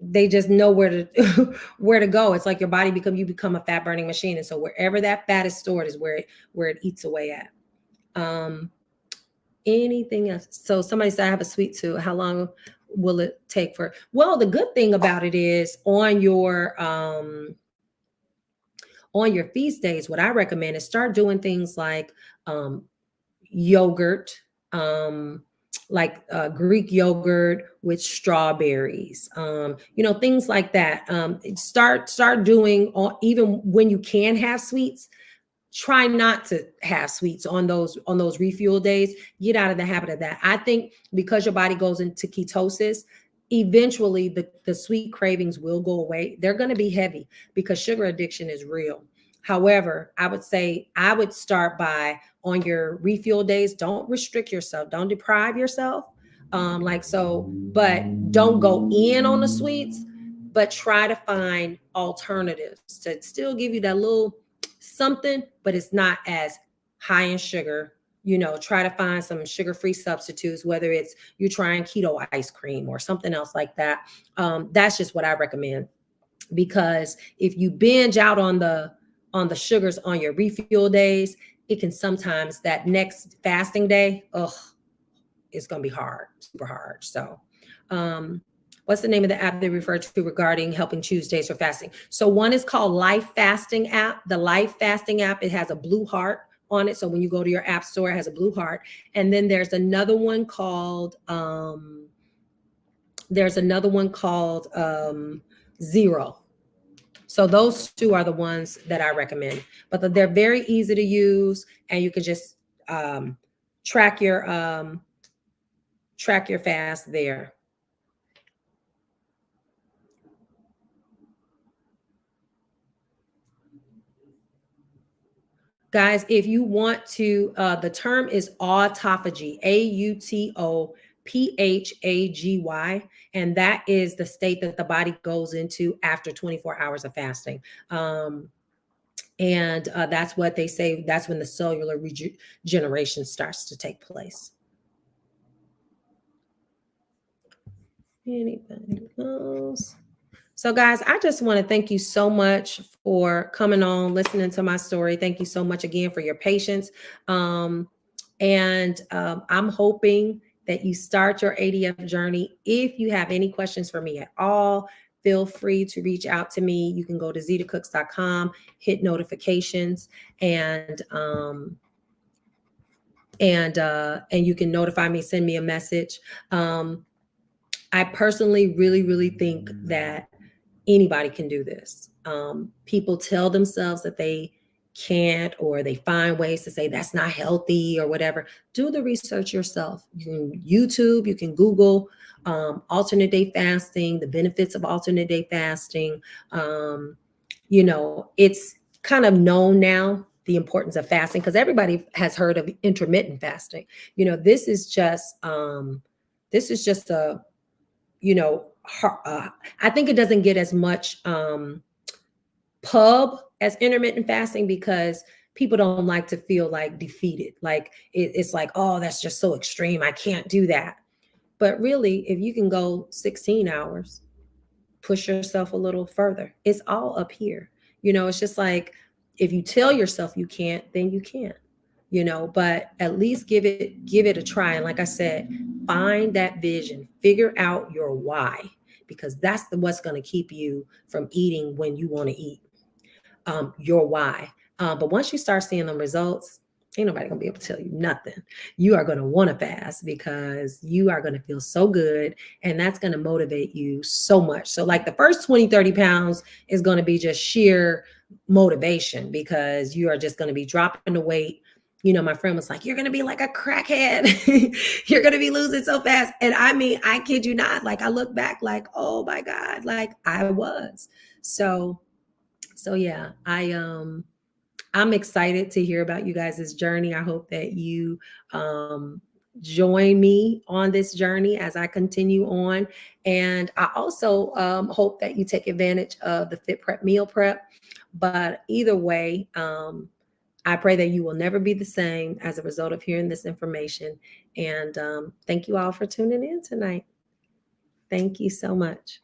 they just know where to where to go. It's like your body you become a fat burning machine, and so wherever that fat is stored is where it eats away at. Anything else? So somebody said I have a sweet tooth. How long will it take for? Well, the good thing about it is on your feast days, what I recommend is start doing things like yogurt, like Greek yogurt with strawberries, things like that. Start doing even when you can have sweets. Try not to have sweets on those refuel days. Get out of the habit of that. I think because your body goes into ketosis, eventually the sweet cravings will go away. They're going to be heavy because sugar addiction is real. However, I would say I would start by on your refuel days, don't restrict yourself, don't deprive yourself. But don't go in on the sweets, but try to find alternatives to still give you that little something, but it's not as high in sugar. Try to find some sugar-free substitutes, whether it's you're trying keto ice cream or something else like that. That's just what I recommend, because if you binge out on the sugars on your refuel days, it can sometimes that next fasting day, it's going to be hard, super hard. So, what's the name of the app they refer to regarding helping choose days for fasting? So one is called Life Fasting app. The Life Fasting app, it has a blue heart on it. So when you go to your app store, it has a blue heart. And then there's another one called Zero. So those two are the ones that I recommend. But they're very easy to use, and you can just track your fast there. Guys, if you want to, the term is autophagy, AUTOPHAGY, and that is the state that the body goes into after 24 hours of fasting. And that's what they say, that's when the cellular regeneration starts to take place. Anybody else? So guys, I just want to thank you so much for coming on, listening to my story. Thank you so much again for your patience. I'm hoping that you start your ADF journey. If you have any questions for me at all, feel free to reach out to me. You can go to zitacooks.com, hit notifications, and you can notify me, send me a message. I personally really, really think that anybody can do this. People tell themselves that they can't, or they find ways to say that's not healthy or whatever. Do the research yourself. You can YouTube, you can Google alternate day fasting, the benefits of alternate day fasting. It's kind of known now, the importance of fasting, because everybody has heard of intermittent fasting. This is just a I think it doesn't get as much pub as intermittent fasting, because people don't like to feel like defeated. Like it's like, oh, that's just so extreme, I can't do that. But really, if you can go 16 hours, push yourself a little further. It's all up here. You know, it's just like if you tell yourself you can't, then you can't. You know, but at least give it a try. And like I said, find that vision, figure out your why, because that's what's going to keep you from eating when you want to eat. Your why. But once you start seeing them results, ain't nobody gonna be able to tell you nothing. You are gonna want to fast because you are gonna feel so good, and that's gonna motivate you so much. So, like the first 20, 30 pounds is gonna be just sheer motivation because you are just gonna be dropping the weight. You know, my friend was like, "You're gonna be like a crackhead. You're gonna be losing so fast." And I mean, I kid you not. Like, I look back, like, oh my God, like I was. So yeah, I'm excited to hear about you guys' journey. I hope that you join me on this journey as I continue on. And I also hope that you take advantage of the Fit Prep Meal Prep. But either way, I pray that you will never be the same as a result of hearing this information. And thank you all for tuning in tonight. Thank you so much.